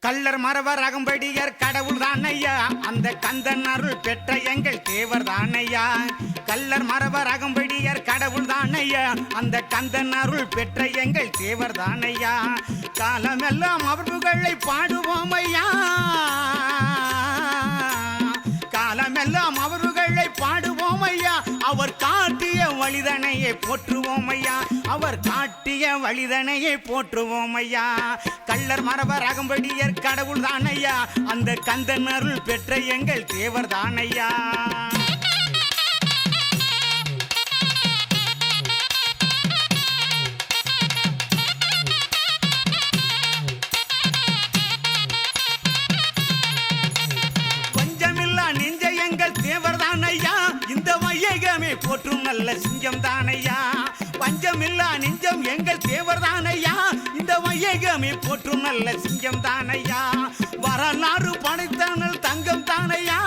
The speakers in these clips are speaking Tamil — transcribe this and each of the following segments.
கள்ளர் மறவர் அகம்படியர் கடவுள் தானையா, அந்த கந்தன் அருள் பெற்ற எங்கள் தேவர் தானையா. கள்ளர் மறவர் அகம்படியர் கடவுள் தானையா, அந்த கந்தன் அருள் பெற்ற எங்கள் தேவர் தானையா. காலமெல்லாம் அவர் புகழை பாடுவோம் ஐயா, காலமெல்லாம் அவர்களை பாடுவோம் ஐயா. அவர் காட்டிய வழிதனையை போற்றுவோம் ஐயா, அவர் காட்டிய வழிதனையை போற்றுவோம் ஐயா. கள்ளர் மறவர் அகம்படியர் கடவுள் தானையா, அந்த கந்தன் அருள் பெற்ற எங்கள் தேவர் தானையா. தேவர் தானையா, இந்த வையகமே போற்றும் நல்ல சிங்கம் தானையா. பஞ்சமில்லா நெஞ்சம் எங்கள் தேவர் தானையா, இந்த வையகமே போற்றும் நல்ல சிங்கம் தானையா. வரலாறு படைத்தனல் தங்கம் தானையா,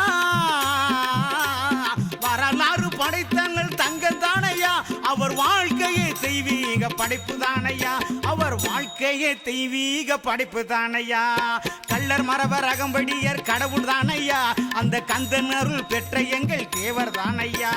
வரலாறு படைத்தனல் தங்கம் தானையா. அவர் வாழ்க்கையே தெய்வீக படைப்பு தானையா, அவர் வாழ்க்கையே தெய்வீக படைப்பு தானையா. கள்ளர் மறவர் அகம்படியர் கடவுள் தானையா, அந்த கந்தன் அருள் பெற்ற எங்கள் தேவர் தானையா.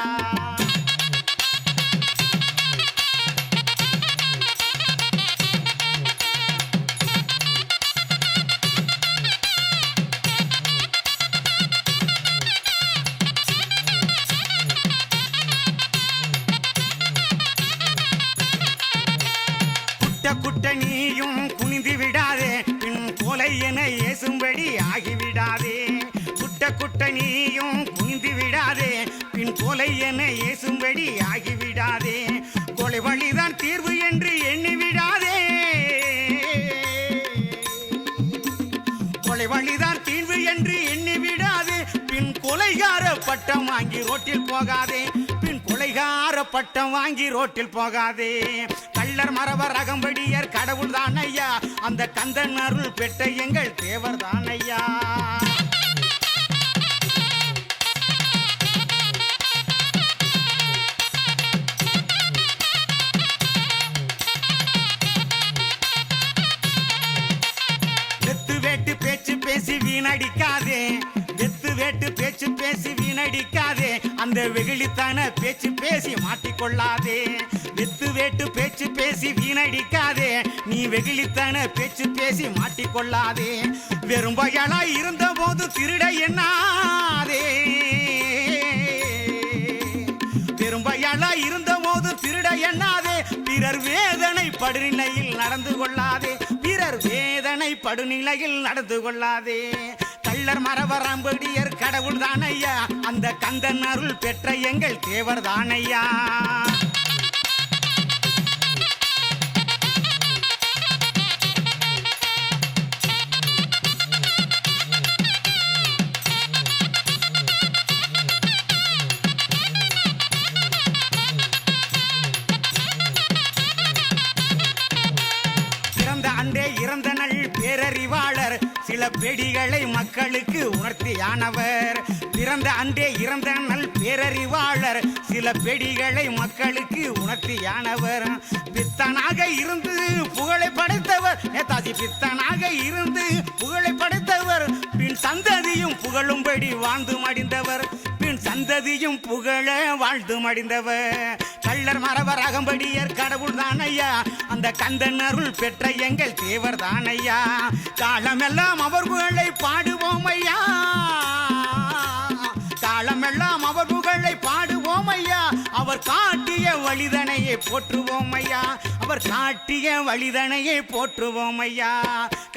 குட்ட நீயும் குனிந்து விடாதே, பின் கொலை என ஏசும்படி ஆகிவிடாதே. குட்ட நீயும் குனிந்து விடாதே, பின் கொலை என ஏசும்படி ஆகிவிடாதே. கொலை வழிதான் தீர்வு என்று எண்ணி விடாதே, கொலை வழிதான் தீர்வு என்று எண்ணி விடாதே. பின் கொலைகார பட்டம் வாங்கி ரோட்டில் போகாதே, பின் கொலைகார பட்டம் வாங்கி ரோட்டில் போகாதே. கள்ளர் மறவர் அகம்படியர் கடவுள் தானையா, அந்த கந்தன் அருள் பெற்ற எங்கள் தேவர் தானையா. வெத்து வேட்டு பேச்சு பேசி வீணடிக்காதே, வெத்து வேட்டு பேச்சு பேசி வீணடிக்காதே. அந்த வெகுளித்தான பேச்சு பேசி மாட்டிக்கொள்ளாதே. வெத்து வேட்டு பேச்சு பேசி வீணடிக்காதே, நீ வெகுளித்தான பேச்சு பேசி மாட்டிக்கொள்ளாதே. வெறும் பயலாய் இருந்த போது திருட எண்ணாதே, வெறும் பயலாய் இருந்த போது திருட எண்ணாதே. பிறர் வேதனை படுநிலையில் நடந்து கொள்ளாதே, பிறர் வேதனை படுநிலையில் நடந்து கொள்ளாதே. கள்ளர் மறவர் அகம்படியர் கடவுள் தானையா, அந்த கந்தன் அருள் பெற்ற எங்கள் தேவர் தானையா. இறந்த நல் பேரறிவாளர், சில பெடிகளை மக்களுக்கு உணர்த்தியானவர். பிறந்த அன்றே இறந்த நல் பேரறிவாளர், சில பெடிகளை மக்களுக்கு உணர்த்தியானவர். பித்தனாக இருந்து புகழை படைத்தவர் நேதாஜி, பித்தனாக இருந்து புகழை படைத்தவர். பின் சந்ததியும் புகழும்படி வாழ்ந்து மடிந்தவர், பின் சந்ததியும் புகழ வாழ்ந்து மடிந்தவர். கள்ளர் மறவர் அகம்படியர் கடவுள் தானையா, அந்த கந்தன் அருள் பெற்ற எங்கள் தேவர் தானையா. காலமெல்லாம் அவர் புகழை பாடுவோம் ஐயா, காலமெல்லாம் அவர் புகழை பாடுவோம் ஐயா. அவர் காட்டிய வழிதனையை போற்றுவோம் ஐயா, அவர் காட்டிய வழிதனையை போற்றுவோம் ஐயா.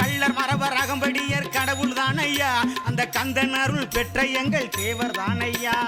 கள்ளர் மறவர் அகம்படியர் கடவுள் தானையா, அந்த கந்தன் அருள் பெற்ற எங்கள் தேவர் தானையா.